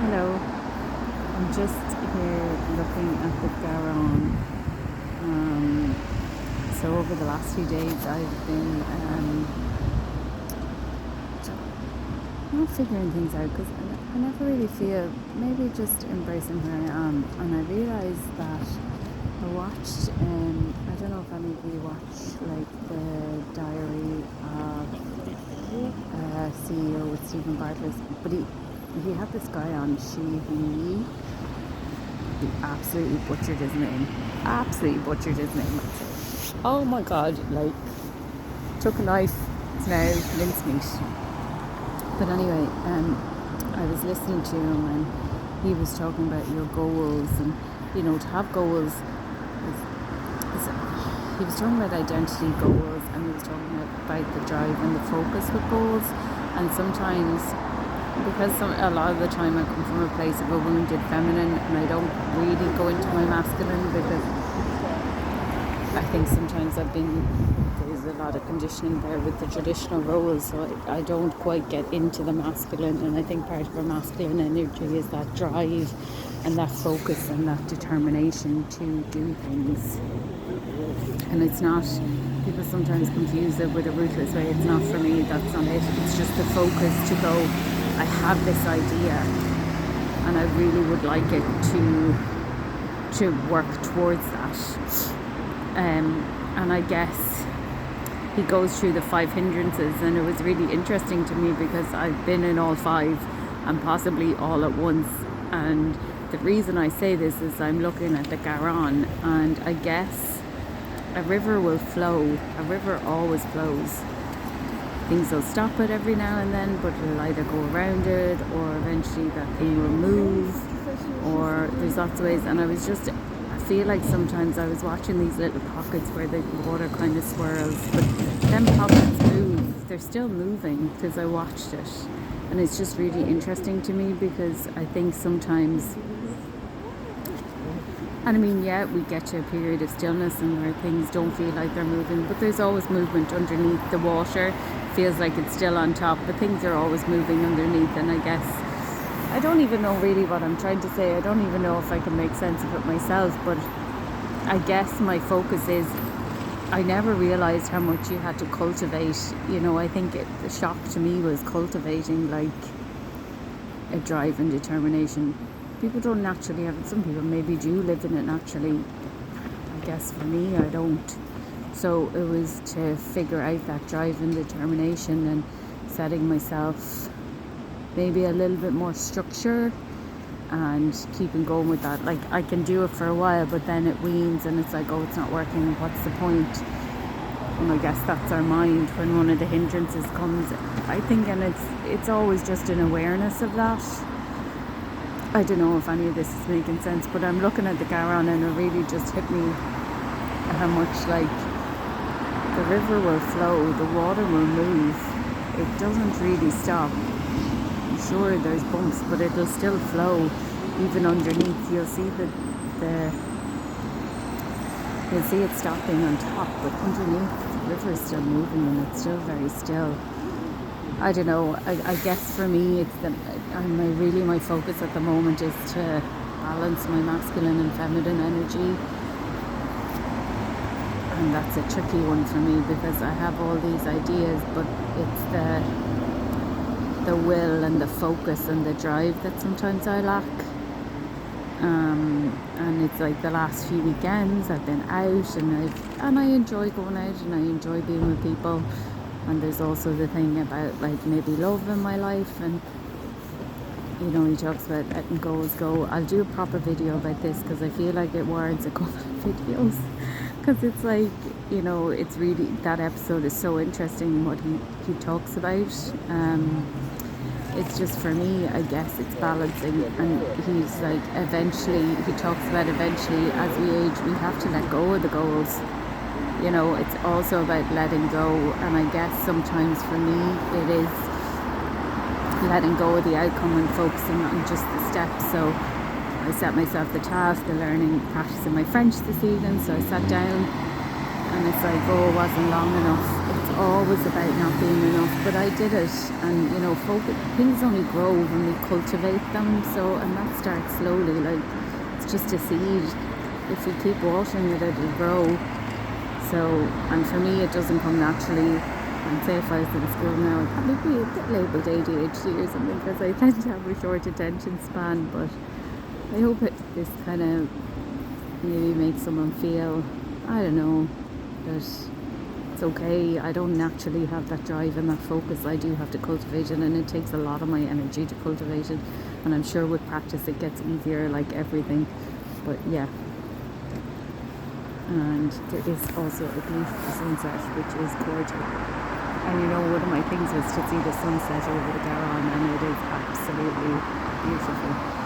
Hello, I'm just here looking at the Garonne. Um, so over the last few days I've been not figuring things out because I never really feel, maybe just embracing who I am. And I realised that I watched, I don't know if any of you watch like the Diary of CEO with Stephen Bartlett, but he had this guy on, he absolutely butchered his name. Absolutely butchered his name, I'd say. Oh my god, like, took a knife, it's now mincemeat. But anyway, I was listening to him and he was talking about your goals and, to have goals he was talking about identity goals, and he was talking about the drive and the focus with goals. And sometimes, because a lot of the time I come from a place of a wounded feminine and I don't really go into my masculine, because I think sometimes there's a lot of conditioning there with the traditional roles, so I don't quite get into the masculine. And I think part of our masculine energy is that drive and that focus and that determination to do things. And it's not, people sometimes confuse it with a ruthless way. It's not for me, that's not it. It's just the focus to go, I have this idea and I really would like it to work towards that. And I guess he goes through the 5 hindrances, and it was really interesting to me because I've been in all 5 and possibly all at once. And the reason I say this is I'm looking at the Garonne, and I guess a river will flow. A river always flows. Things will stop it every now and then, but it'll either go around it, or eventually that thing will move, or there's lots of ways. And I feel like sometimes I was watching these little pockets where the water kind of swirls, but them pockets move. They're still moving because I watched it. And it's just really interesting to me, because I think sometimes, and I mean, yeah, we get to a period of stillness and where things don't feel like they're moving, but there's always movement underneath the water. Feels like it's still on top, but things are always moving underneath. And I guess, I don't even know really what I'm trying to say. I don't even know if I can make sense of it myself, but I guess my focus is, I never realised how much you had to cultivate. I think the shock to me was cultivating like a drive and determination. People don't naturally have it. Some people maybe do live in it naturally. I guess for me, I don't. So it was to figure out that drive and determination and setting myself maybe a little bit more structure and keeping going with that. Like, I can do it for a while, but then it weans and it's like, oh, it's not working, what's the point? And I guess that's our mind when one of the hindrances comes, I think. And it's always just an awareness of that. I don't know if any of this is making sense, but I'm looking at the Garonne and it really just hit me how much, like, the river will flow, the water will move, it doesn't really stop. Sure, there's bumps, but it'll still flow even underneath. You'll see you'll see it stopping on top, but underneath the river is still moving and it's still very still. I don't know. I guess for me, it's my focus at the moment is to balance my masculine and feminine energy, and that's a tricky one for me because I have all these ideas, but it's the will and the focus and the drive that sometimes I lack. And it's like the last few weekends I've been out and I enjoy going out and I enjoy being with people. And there's also the thing about like maybe love in my life, and he talks about letting goals go. I'll do a proper video about this because I feel like it warrants a couple of videos, because it's like, it's really, that episode is so interesting what he talks about. It's just, for me, I guess it's balancing, and he's like, he talks about eventually as we age we have to let go of the goals. It's also about letting go, and I guess sometimes for me it is letting go of the outcome and focusing on just the steps. So I set myself the task of practicing my French this evening, so I sat down and it's like, oh, it wasn't long enough. It's always about not being enough, but I did it, and focus, things only grow when we cultivate them. So, and that starts slowly, like it's just a seed. If you keep watering it, it'll grow. So, and for me, it doesn't come naturally. And say if I was in school now, I'd probably be a bit labelled ADHD or something, because I tend to have a short attention span. But I hope this kind of maybe makes someone feel, I don't know, that it's okay. I don't naturally have that drive and that focus. I do have to cultivate it, and it takes a lot of my energy to cultivate it. And I'm sure with practice it gets easier, like everything. But yeah. And there is also a beautiful sunset, which is gorgeous. And one of my things was to see the sunset over the Garonne, and it is absolutely beautiful.